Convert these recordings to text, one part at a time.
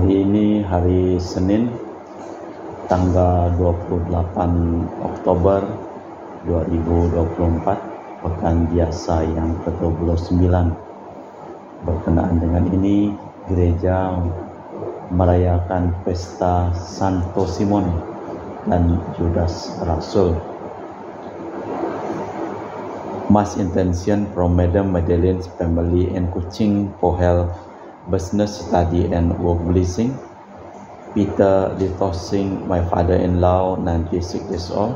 Hari ini hari Senin tanggal 28 Oktober 2024, pekan biasa yang ke-29. Berkenaan dengan ini, gereja merayakan pesta Santo Simon dan Judas Rasul. Mass intention from Madam Madeleine's family and Kuching for health, business, study and work blessing. Peter Litosing, my father-in-law, 96 years old.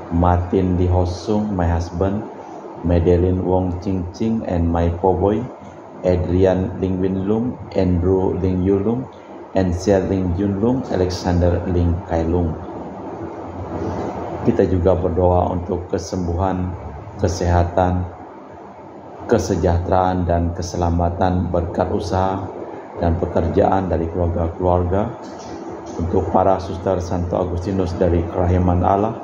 Martin Lihosung, my husband. Madeleine Wong Ching Ching and my poor boy. Adrian Ling Win Lung, Andrew Ling Yu Lung, and Sia Ling Jun Lung, Alexander Ling Kai Lung. Kita juga berdoa untuk kesembuhan, kesehatan, kesejahteraan dan keselamatan berkat usaha dan pekerjaan dari keluarga-keluarga, untuk para suster Santo Agustinus dari Kerahiman Allah,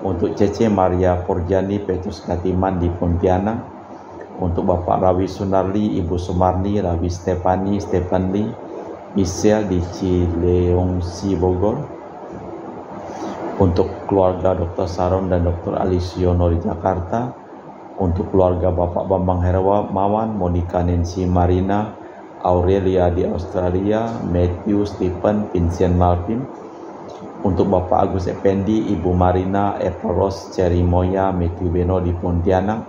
untuk Cece Maria Porjani Petrus Katiman di Pontianak, untuk Bapak Rawi Sunarli, Ibu Sumarni, Rawi Stepanli, Michelle di Cileungsi Bogor, untuk keluarga Dr. Saron dan Dr. Alisiono di Jakarta, untuk keluarga Bapak Bambang Hermawan, Monica Nancy Marina, Aurelia di Australia, Matthew Stephen Vincent Malvin, untuk Bapak Agus Effendi, Ibu Marina, Eva Rose, Cherry Moya, Matthew Beno di Pontianak,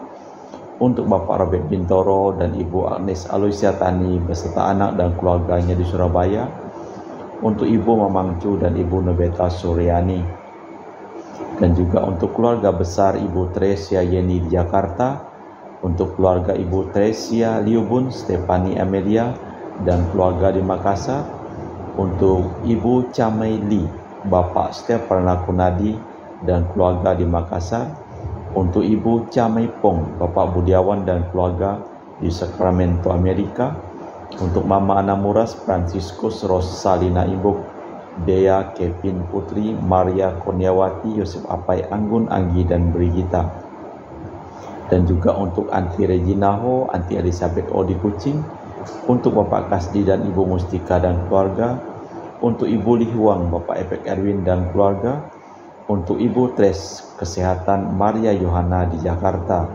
untuk Bapak Robert Bintoro dan Ibu Agnes Aloysia Tani beserta anak dan keluarganya di Surabaya, untuk Ibu Mamang Chu dan Ibu Nobeta Suryani, dan juga untuk keluarga besar Ibu Tresia Yeni di Jakarta, untuk keluarga Ibu Tresia Liubun, Stefani Amelia, dan keluarga di Makassar, untuk Ibu Chamai Li, Bapak Stefan Kunadi, dan keluarga di Makassar, untuk Ibu Chamai Pong, Bapak Budiawan dan keluarga di Sacramento, Amerika, untuk Mama Anamuras, Franciscus Rosalina Imbuk, Dea, Kevin Putri, Maria Kurniawati, Yosef Apai Anggun, Anggi dan Brigita, dan juga untuk Anti Regina Ho, Anti Elizabeth O di Kuching, untuk Bapak Kasdi dan Ibu Mustika dan keluarga, untuk Ibu Lihuang, Bapak Epek Erwin dan keluarga, untuk Ibu Tres Kesehatan Maria Yohana di Jakarta,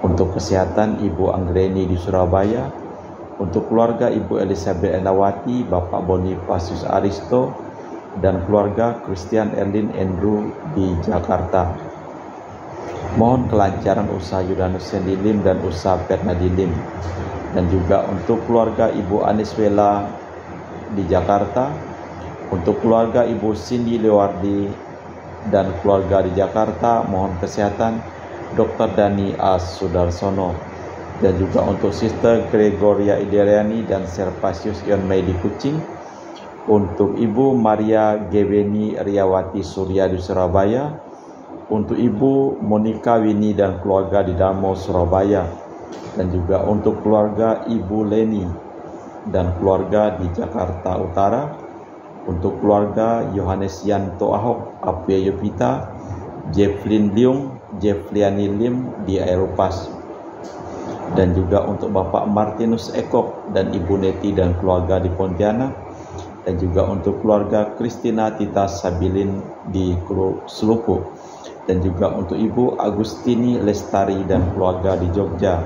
untuk kesehatan Ibu Anggreni di Surabaya, untuk keluarga Ibu Elizabeth Enawati, Bapak Bonifacius Aristo, dan keluarga Christian Erlin Andrew di Jakarta. Mohon kelancaran usaha Yudanus Sendilim dan usaha Pernadilim, dan juga untuk keluarga Ibu Aniswela di Jakarta, untuk keluarga Ibu Cindy Lewardi dan keluarga di Jakarta, mohon kesehatan Dr. Dani A. Sudarsono, dan juga untuk Sister Gregoria Ideriani dan Servasius Ion Mei di Kuching, untuk Ibu Maria Gebeni Riawati Surya di Surabaya, untuk Ibu Monica Wini dan keluarga di Darmo, Surabaya, dan juga untuk keluarga Ibu Leni dan keluarga di Jakarta Utara, untuk keluarga Yohanes Yanto Ahok, Apia Yopita, Jefflin Leung, Jeffliani Lim di Aeropas, dan juga untuk Bapak Martinus Ekok dan Ibu Neti dan keluarga di Pontianak, dan juga untuk keluarga Christina Tita Sabilin di Seluku, dan juga untuk Ibu Agustini Lestari dan keluarga di Jogja,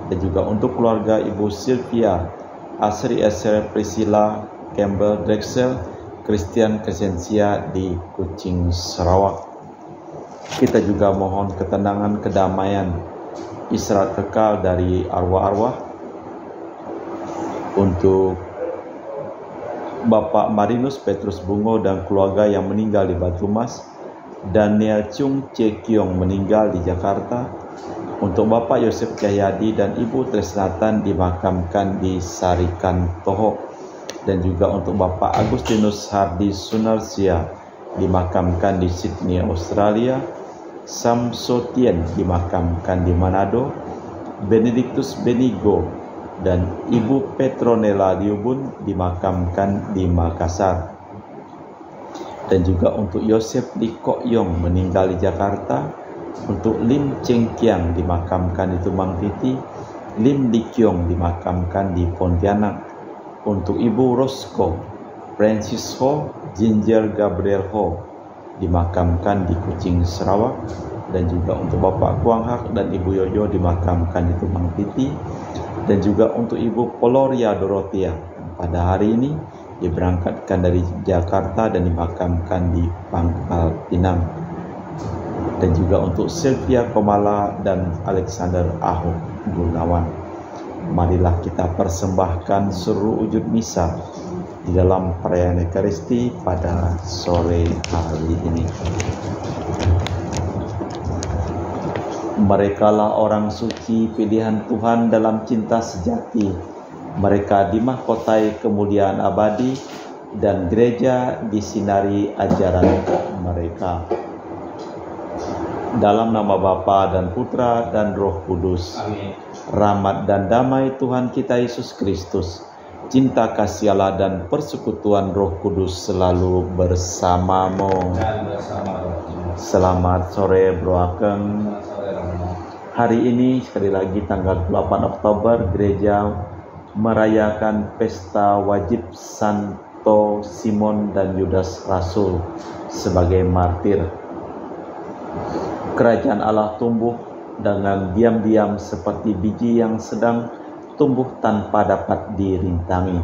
dan juga untuk keluarga Ibu Sylvia Asri Esser Priscilla Campbell Drexel Christian Crescencia di Kuching, Sarawak. Kita juga mohon ketenangan, kedamaian, istirahat kekal dari arwah-arwah untuk Bapak Marinus Petrus Bungo dan keluarga yang meninggal di Batu Mas, Daniel Chung Che Kiong meninggal di Jakarta, untuk Bapak Yosef Cahyadi dan Ibu Tresnatan dimakamkan di Sarikan Toho, dan juga untuk Bapak Agustinus Hardi Sunarsia dimakamkan di Sydney, Australia, Sam Sotien dimakamkan di Manado, Benedictus Benigo dan Ibu Petronella Liubun dimakamkan di Makassar, dan juga untuk Yosef Lee Kok Yong meninggal di Jakarta, untuk Lim Cheng Kiang dimakamkan di Tumang Titi, Lim Li Kiong dimakamkan di Pontianak, untuk Ibu Roscoe Francis Ho Ginger Gabriel Ho dimakamkan di Kuching, Sarawak, dan juga untuk Bapak Kuang Hak dan Ibu Yoyo dimakamkan di Tumpang Piti, dan juga untuk Ibu Poloria Dorothea pada hari ini diberangkatkan dari Jakarta dan dimakamkan di Pangkal Pinang, dan juga untuk Sylvia Komala dan Alexander Ahok Gunawan. Marilah kita persembahkan seluruh wujud misa di dalam perayaan Ekaristi pada sore hari ini. Merekalah orang suci pilihan Tuhan dalam cinta sejati. Mereka dimahkotai kemuliaan abadi dan gereja disinari ajaran mereka. Dalam nama Bapa dan Putra dan Roh Kudus. Amin. Rahmat dan damai Tuhan kita Yesus Kristus, cinta kasih Allah dan persekutuan Roh Kudus selalu bersamamu. Dan bersama rohmu. Selamat sore Bro Akeng. Hari ini sekali lagi tanggal 8 Oktober gereja merayakan pesta wajib Santo Simon dan Yudas Rasul sebagai martir. Kerajaan Allah tumbuh dengan diam-diam seperti biji yang sedang tumbuh tanpa dapat dirintangi.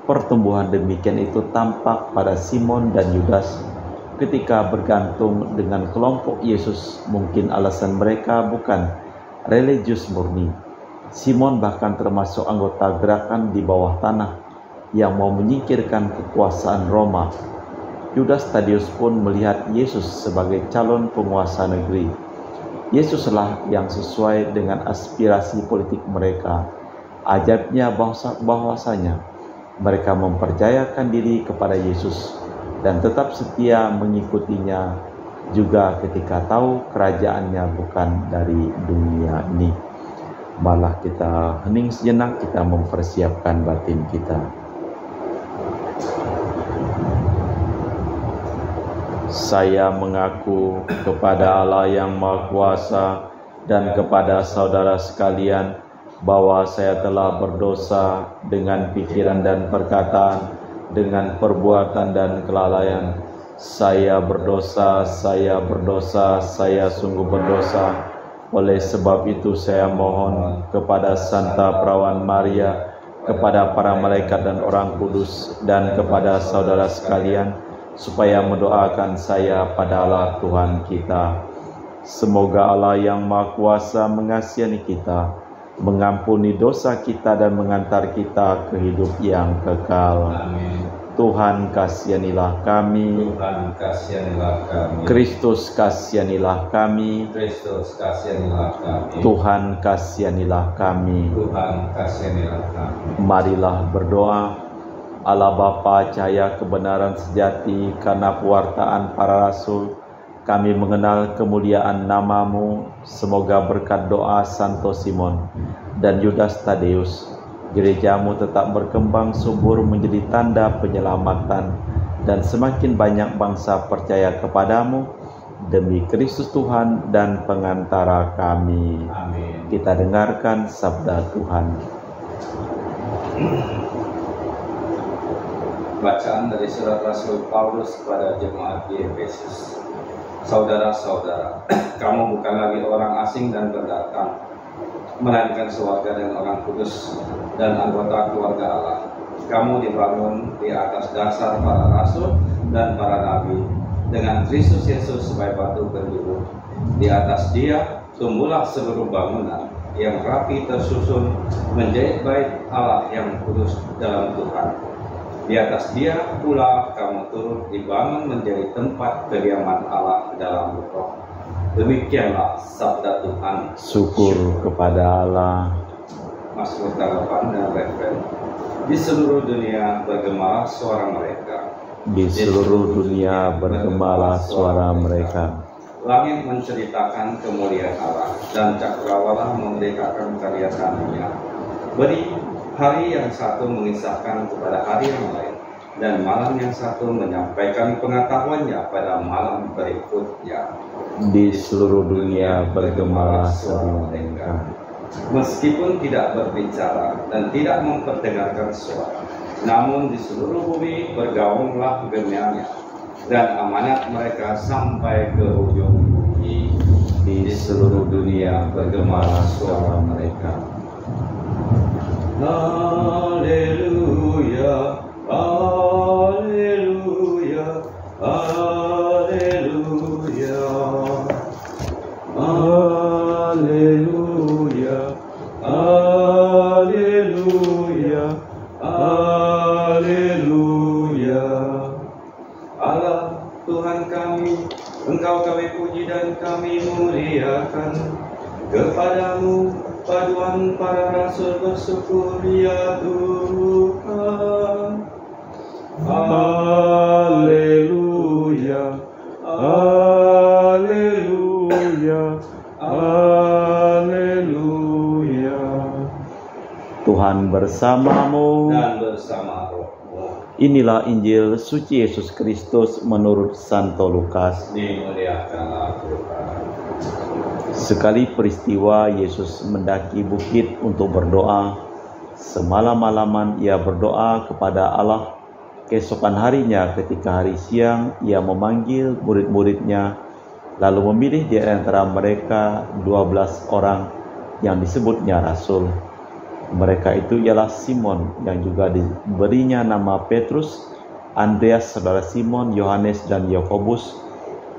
Pertumbuhan demikian itu tampak pada Simon dan Yudas ketika bergantung dengan kelompok Yesus. Mungkin alasan mereka bukan religius murni. Simon bahkan termasuk anggota gerakan di bawah tanah yang mau menyingkirkan kekuasaan Roma. Yudas Tadius pun melihat Yesus sebagai calon penguasa negeri. Yesuslah yang sesuai dengan aspirasi politik mereka. Ajabnya bahwasanya mereka mempercayakan diri kepada Yesus dan tetap setia mengikutinya juga ketika tahu kerajaannya bukan dari dunia ini. Malah kita hening sejenak, kita mempersiapkan batin kita. Saya mengaku kepada Allah yang Maha Kuasa dan kepada saudara sekalian bahwa saya telah berdosa dengan pikiran dan perkataan, dengan perbuatan dan kelalaian. Saya berdosa, saya sungguh berdosa. Oleh sebab itu saya mohon kepada Santa Perawan Maria, kepada para malaikat dan orang kudus, dan kepada saudara sekalian, supaya mendoakan saya pada Allah Tuhan kita. Semoga Allah yang Maha Kuasa mengasihi kita, mengampuni dosa kita dan mengantar kita ke hidup yang kekal. Amin. Tuhan kasihanilah kami. Tuhan kasihanilah kami. Kristus kasihanilah kami. Kristus kasihanilah kami. Tuhan kasihanilah kami. Tuhan kasihanilah kami. Marilah berdoa. Allah Bapa, cahaya kebenaran sejati, karena pewartaan para rasul kami mengenal kemuliaan nama-Mu. Semoga berkat doa Santo Simon dan Yudas Tadeus, gereja-Mu tetap berkembang subur menjadi tanda penyelamatan dan semakin banyak bangsa percaya kepadamu demi Kristus Tuhan dan pengantara kami. Amin. Kita dengarkan sabda Tuhan. Bacaan dari surat Rasul Paulus kepada jemaat di Efesus. Saudara-saudara, kamu bukan lagi orang asing dan pendatang, melainkan sewarga dan orang kudus dan anggota keluarga Allah. Kamu dibangun di atas dasar para rasul dan para nabi, dengan Kristus Yesus sebagai batu penjuru. Di atas Dia tumbuhlah seluruh bangunan yang rapi tersusun menjadi bait Allah yang kudus dalam Tuhan. Di atas Dia pula kamu turut dibangun menjadi tempat kediaman Allah dalam Roh. Demikianlah sabda Tuhan. Syukur kepada Allah. Mazmur tanggapan dan referen. Di seluruh dunia bergemalah suara mereka. Di seluruh dunia bergemalah suara mereka. Langit menceritakan kemuliaan Allah dan cakrawala memberitakan karya tangannya. Beri hari yang satu mengisahkan kepada hari yang lain, dan malam yang satu menyampaikan pengetahuannya pada malam berikutnya. Di seluruh dunia bergemalah suara mereka. Meskipun tidak berbicara dan tidak memperdengarkan suara, Namun di seluruh bumi bergaunglah gemiangnya, dan amanat mereka sampai ke ujung bumi. Di seluruh dunia bergemalah suara mereka. Haleluya, haleluya, haleluya, haleluya, haleluya, haleluya. Allah Tuhan kami, Engkau kami puji dan kami muliakan. Kepadamu paduan para rasul bersyukur ya Tuhan. Haleluya, haleluya, haleluya. Tuhan bersamamu. Dan bersama rohmu. Inilah Injil suci Yesus Kristus menurut Santo Lukas. Dimuliakanlah Tuhan. Sekali peristiwa Yesus mendaki bukit untuk berdoa. Semalam-malaman ia berdoa kepada Allah. Keesokan harinya ketika hari siang ia memanggil murid-muridnya, lalu memilih di antara mereka 12 orang yang disebutnya rasul. Mereka itu ialah Simon yang juga diberinya nama Petrus, Andreas saudara Simon, Yohanes dan Yakobus,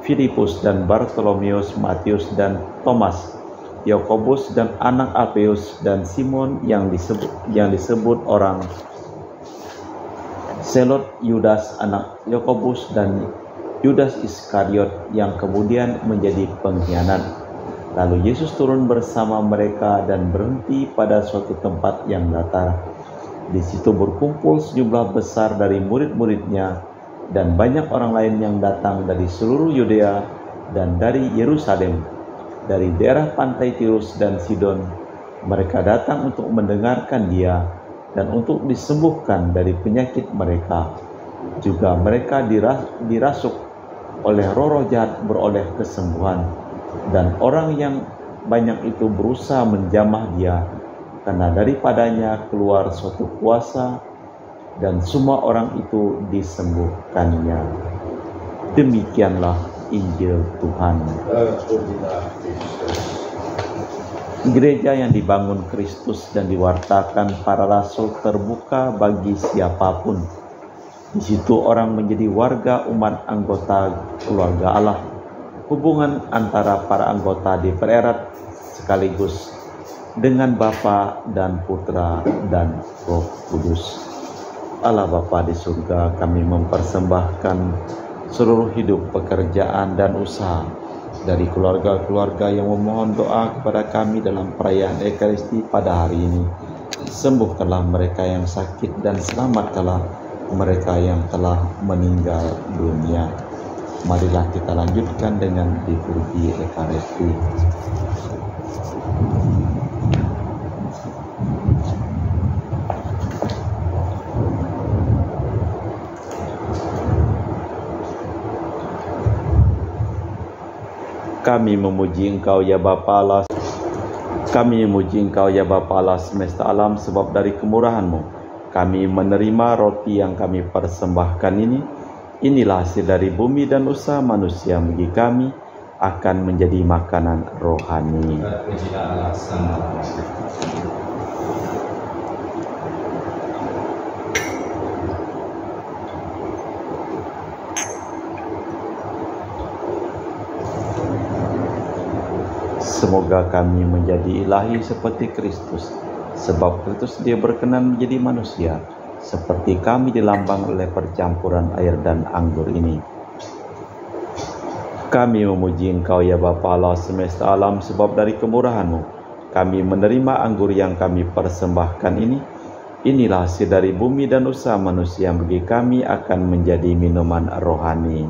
Filipus dan Bartolomeus, Matius dan Thomas, Yakobus dan anak Alfeus, dan Simon yang disebut orang Selot, Yudas anak Yakobus, dan Yudas Iskariot yang kemudian menjadi pengkhianat. Lalu Yesus turun bersama mereka dan berhenti pada suatu tempat yang datar. Di situ berkumpul sejumlah besar dari murid-muridnya dan banyak orang lain yang datang dari seluruh Yudea dan dari Yerusalem, dari daerah pantai Tirus dan Sidon. Mereka datang untuk mendengarkan Dia dan untuk disembuhkan dari penyakit mereka. Juga mereka dirasuk oleh roh-roh jahat beroleh kesembuhan. Dan orang yang banyak itu berusaha menjamah Dia, karena daripadanya keluar suatu kuasa, dan semua orang itu disembuhkannya. Demikianlah Injil Tuhan. Gereja yang dibangun Kristus dan diwartakan para rasul terbuka bagi siapapun. Di situ orang menjadi warga umat anggota keluarga Allah. Hubungan antara para anggota dipererat sekaligus dengan Bapa dan Putra dan Roh Kudus. Allah Bapa di surga, kami mempersembahkan seluruh hidup, pekerjaan dan usaha dari keluarga-keluarga yang memohon doa kepada kami dalam perayaan Ekaristi pada hari ini. Sembuhkanlah mereka yang sakit dan selamatkanlah mereka yang telah meninggal dunia. Marilah kita lanjutkan dengan liturgi Ekaristi. Kami memuji Engkau ya Bapa Allah. Kami memuji Engkau ya Bapa Allah semesta alam, sebab dari kemurahan-Mu kami menerima roti yang kami persembahkan ini. Inilah hasil dari bumi dan usaha manusia bagi kami akan menjadi makanan rohani. Semoga kami menjadi ilahi seperti Kristus, sebab Kristus Dia berkenan menjadi manusia, seperti kami dilambang oleh percampuran air dan anggur ini. Kami memuji Engkau ya Bapa Allah semesta alam, sebab dari kemurahan-Mu kami menerima anggur yang kami persembahkan ini. Inilah hasil dari bumi dan usaha manusia bagi kami akan menjadi minuman rohani.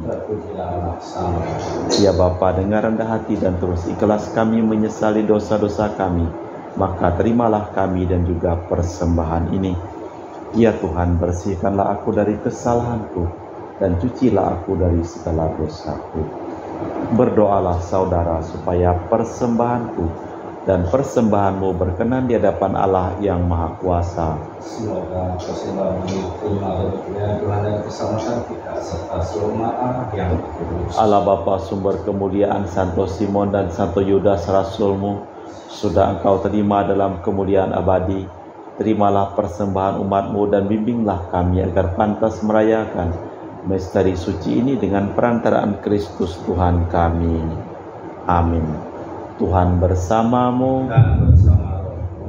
Ya Bapa, dengan rendah hati dan terus ikhlas kami menyesali dosa-dosa kami, maka terimalah kami dan juga persembahan ini. Ya Tuhan, bersihkanlah aku dari kesalahanku dan cucilah aku dari segala dosaku. Berdoalah saudara supaya persembahanku dan persembahanmu berkenan di hadapan Allah yang Maha Kuasa. Semoga persembahan ini terima dan berkenan Tuhan dan keselamatan kita serta seluruh Allah yang kudus. Allah Bapa sumber kemuliaan, Santo Simon dan Santo Yudas Rasulmu, sudah Engkau terima dalam kemuliaan abadi. Terimalah persembahan umatmu dan bimbinglah kami agar pantas merayakan misteri suci ini dengan perantaraan Kristus Tuhan kami. Amin. Tuhan bersamamu. Dan bersama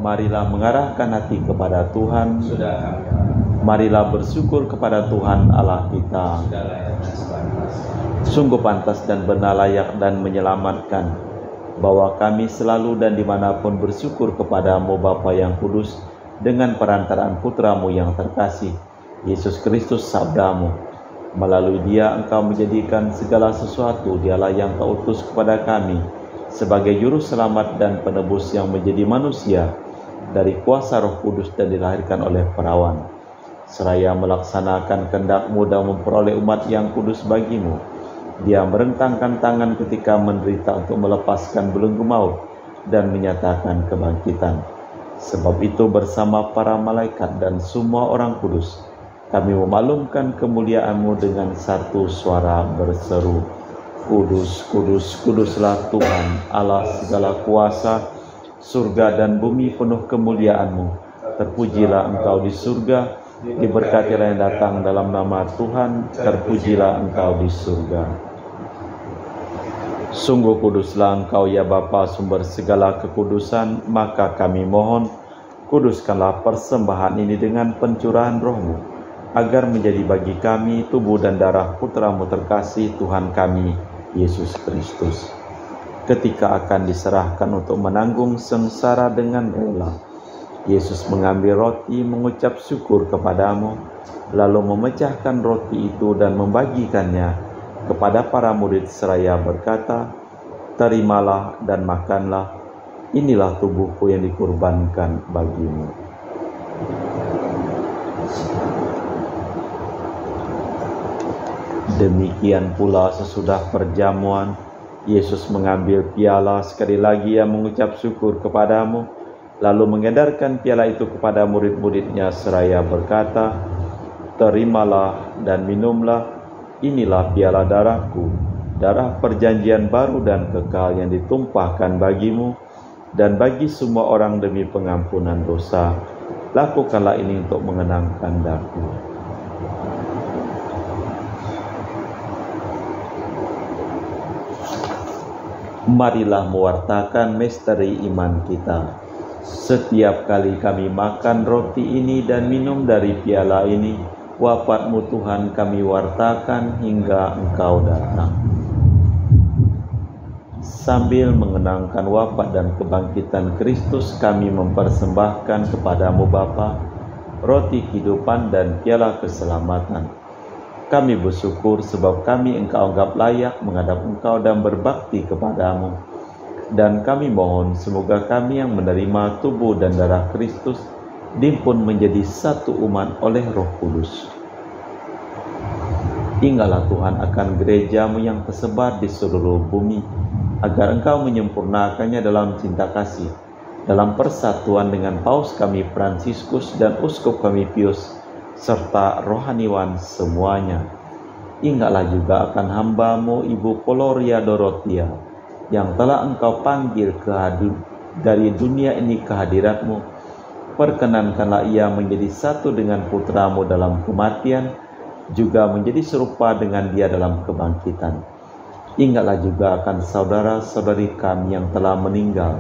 Marilah mengarahkan hati kepada Tuhan. sudah kami Marilah bersyukur kepada Tuhan Allah kita. sudah layak dan sepantas. Sungguh pantas dan benar, layak dan menyelamatkan, bahwa kami selalu dan dimanapun bersyukur kepadamu Bapa yang kudus, dengan perantaraan Putramu yang terkasih, Yesus Kristus sabdamu. Melalui Dia Engkau menjadikan segala sesuatu. Dialah yang Kau utus kepada kami sebagai juru selamat dan penebus yang menjadi manusia dari kuasa Roh Kudus dan dilahirkan oleh perawan. Seraya melaksanakan kehendak-Mu dan memperoleh umat yang kudus bagimu, Dia merentangkan tangan ketika menderita untuk melepaskan belenggu maut dan menyatakan kebangkitan. Sebab itu bersama para malaikat dan semua orang kudus, kami memaklumkan kemuliaan-Mu dengan satu suara berseru, Kudus, kudus, kuduslah Tuhan, Allah segala kuasa, surga dan bumi penuh kemuliaan-Mu. Terpujilah Engkau di surga, diberkatilah yang datang dalam nama Tuhan, terpujilah Engkau di surga. Sungguh kuduslah Engkau ya Bapa, sumber segala kekudusan, maka kami mohon, kuduskanlah persembahan ini dengan pencurahan Roh-Mu, agar menjadi bagi kami tubuh dan darah Putra-Mu terkasih Tuhan kami, Yesus Kristus. Ketika akan diserahkan untuk menanggung sengsara dengan rela, Yesus mengambil roti, mengucap syukur kepadamu, lalu memecahkan roti itu dan membagikannya kepada para murid seraya berkata, terimalah dan makanlah, inilah tubuhku yang dikurbankan bagimu. Demikian pula sesudah perjamuan, Yesus mengambil piala, sekali lagi Ia mengucap syukur kepadamu, lalu mengedarkan piala itu kepada murid-murid-Nya seraya berkata, terimalah dan minumlah, inilah piala darahku, darah perjanjian baru dan kekal yang ditumpahkan bagimu dan bagi semua orang demi pengampunan dosa. Lakukanlah ini untuk mengenangkan daku. Marilah mewartakan misteri iman kita. Setiap kali kami makan roti ini dan minum dari piala ini, wafat-Mu Tuhan kami wartakan hingga Engkau datang. Sambil mengenangkan wafat dan kebangkitan Kristus, kami mempersembahkan kepadamu Bapa, roti kehidupan dan piala keselamatan. Kami bersyukur sebab kami Engkau anggap layak menghadap Engkau dan berbakti kepadamu. Dan kami mohon semoga kami yang menerima tubuh dan darah Kristus dihimpun menjadi satu umat oleh Roh Kudus. Ingatlah Tuhan akan gereja-Mu yang tersebar di seluruh bumi, agar Engkau menyempurnakannya dalam cinta kasih, dalam persatuan dengan Paus kami Fransiskus dan Uskup kami Pius, serta rohaniwan semuanya. Ingatlah juga akan hamba-Mu Ibu Poloria Dorotia, yang telah Engkau panggil dari dunia ini ke hadirat-Mu. Perkenankanlah ia menjadi satu dengan Putra-Mu dalam kematian, juga menjadi serupa dengan Dia dalam kebangkitan. Ingatlah juga akan saudara-saudari kami yang telah meninggal,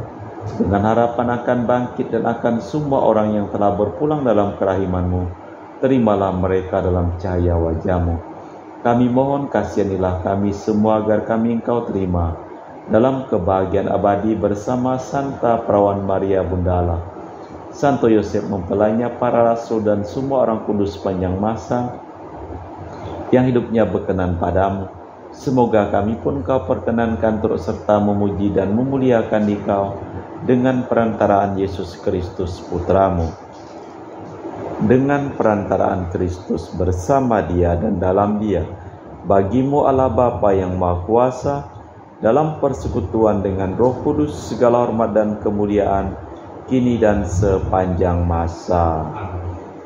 dengan harapan akan bangkit dan akan semua orang yang telah berpulang dalam kerahiman-Mu. Terimalah mereka dalam cahaya wajah-Mu. Kami mohon kasihanilah kami semua agar kami Engkau terima dalam kebahagiaan abadi bersama Santa Perawan Maria Bunda Allah, Santo Yosef mempelainya, para rasul dan semua orang kudus sepanjang masa yang hidupnya berkenan padamu. Semoga kami pun Kau perkenankan turut serta memuji dan memuliakan Dikau dengan perantaraan Yesus Kristus Putra-Mu. Dengan perantaraan Kristus bersama Dia dan dalam Dia, bagi-Mu Allah Bapa yang Maha Kuasa, dalam persekutuan dengan Roh Kudus, segala hormat dan kemuliaan kini dan sepanjang masa.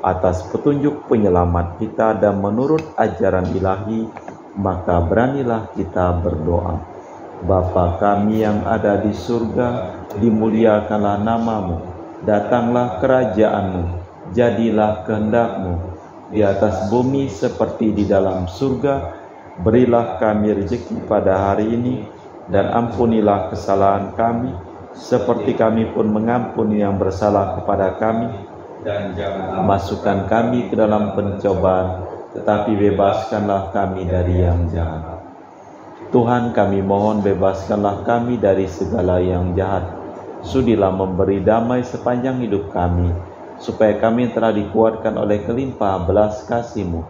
Atas petunjuk penyelamat kita dan menurut ajaran ilahi, maka beranilah kita berdoa. Bapa kami yang ada di surga, dimuliakanlah namamu, datanglah kerajaanmu, jadilah kehendak-Mu di atas bumi seperti di dalam surga. Berilah kami rezeki pada hari ini, dan ampunilah kesalahan kami, seperti kami pun mengampuni yang bersalah kepada kami. Dan jangan masukkan kami ke dalam pencobaan, tetapi bebaskanlah kami dari yang jahat. Tuhan, kami mohon bebaskanlah kami dari segala yang jahat. Sudilah memberi damai sepanjang hidup kami, supaya kami telah dikuatkan oleh kelimpah belas kasih-Mu,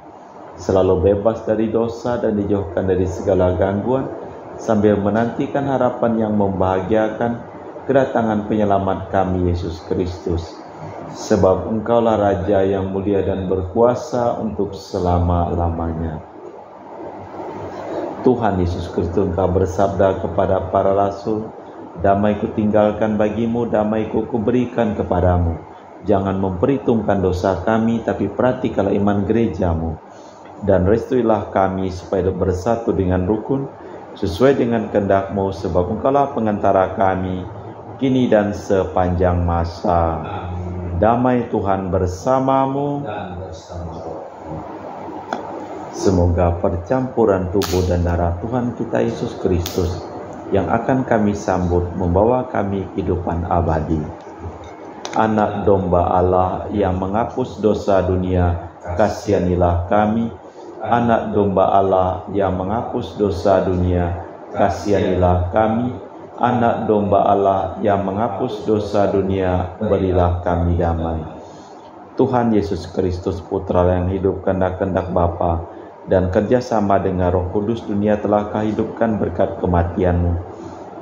selalu bebas dari dosa dan dijauhkan dari segala gangguan, sambil menantikan harapan yang membahagiakan kedatangan penyelamat kami, Yesus Kristus. Sebab Engkaulah Raja yang mulia dan berkuasa untuk selama-lamanya. Tuhan Yesus Kristus, Engkau bersabda kepada para rasul, damai kutinggalkan bagimu, damai kuberikan kepadamu. Jangan memperhitungkan dosa kami, tapi perhatikanlah iman gerejamu. Dan restuilah kami supaya bersatu dengan rukun, sesuai dengan kehendak-Mu, sebab Engkaulah pengantara kami, kini dan sepanjang masa. Damai Tuhan bersamamu dan bersama. Semoga percampuran tubuh dan darah Tuhan kita Yesus Kristus yang akan kami sambut membawa kami kehidupan abadi. Anak domba Allah yang menghapus dosa dunia, kasihanilah kami. Anak domba Allah yang menghapus dosa dunia, kasihanilah kami. Anak domba Allah yang menghapus dosa dunia, berilah kami damai. Tuhan Yesus Kristus, Putra yang hidup kehendak Bapa dan kerjasama dengan Roh Kudus, dunia telah Kau hidupkan berkat kematian-Mu.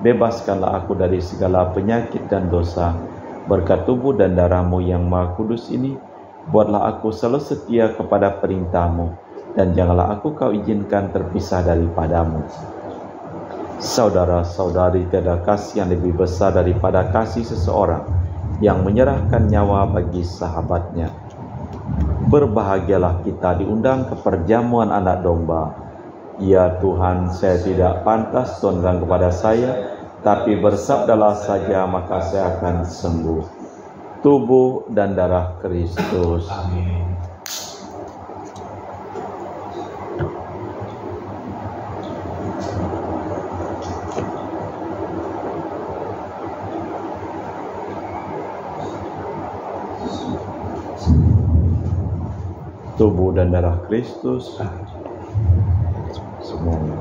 Bebaskanlah aku dari segala penyakit dan dosa. Berkat tubuh dan darah-Mu yang Maha Kudus ini, buatlah aku selalu setia kepada perintah-Mu, dan janganlah aku Kau izinkan terpisah daripada-Mu. Saudara-saudari, tiada kasih yang lebih besar daripada kasih seseorang yang menyerahkan nyawa bagi sahabatnya. Berbahagialah kita diundang ke perjamuan anak domba. Ya Tuhan, saya tidak pantas Tuhan datang kepada saya, tapi bersabdalah saja maka saya akan sembuh. Tubuh dan darah Kristus. Amin. Tubuh dan darah Kristus semuanya.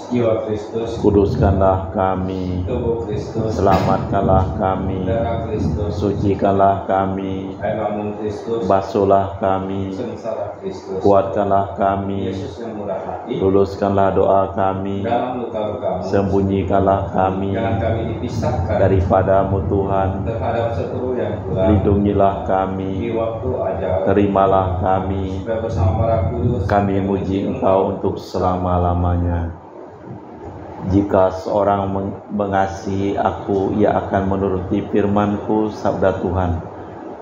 Jiwa Kristus, kuduskanlah kami, tubuh Kristus, selamatkanlah kami, darah Kristus, sucikanlah kami, air lambung Kristus, basuhlah kami, sengsara Kristus, kuatkanlah kami, Yesus yang murah hati, luluskanlah doa kami, dalam luka-luka, sembunyikanlah kami, jangan kami dipisahkan daripada-Mu Tuhan, terhadap seteru yang kurang, lindungilah kami, di waktu ajal, terimalah kami, bersama para kudus, kami muji Engkau untuk selama-lamanya. Jika seorang mengasihi aku, ia akan menuruti firman-Ku, sabda Tuhan.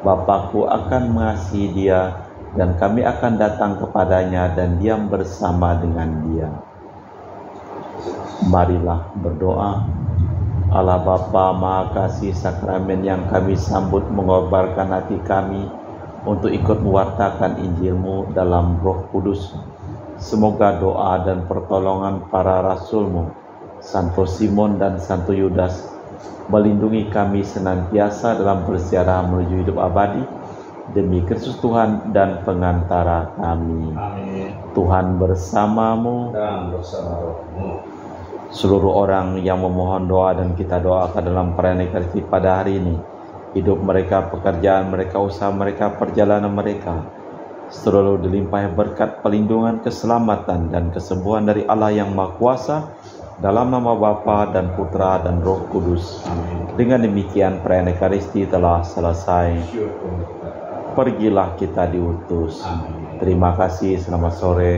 Bapa-Ku akan mengasihi dia, dan kami akan datang kepadanya dan diam bersama dengan dia. Marilah berdoa. Allah Bapa Maha Kasih, sakramen yang kami sambut mengobarkan hati kami untuk ikut mewartakan Injil-Mu dalam Roh Kudus. Semoga doa dan pertolongan para rasul-Mu, Santo Simon dan Santo Yudas, melindungi kami senantiasa dalam persiaran menuju hidup abadi, demi Kristus Tuhan dan pengantara kami. Amin. Tuhan bersamamu Dan bersama rohmu. Seluruh orang yang memohon doa dan kita doakan dalam perayaan Ekaristi pada hari ini, hidup mereka, pekerjaan mereka, usaha mereka, perjalanan mereka, selalu dilimpahi berkat pelindungan, keselamatan dan kesembuhan dari Allah yang Maha Kuasa, dalam nama Bapa dan Putra dan Roh Kudus. Amin. Dengan demikian perayaan Ekaristi telah selesai. Syukur. Pergilah kita diutus. Amin. Terima kasih, selamat sore.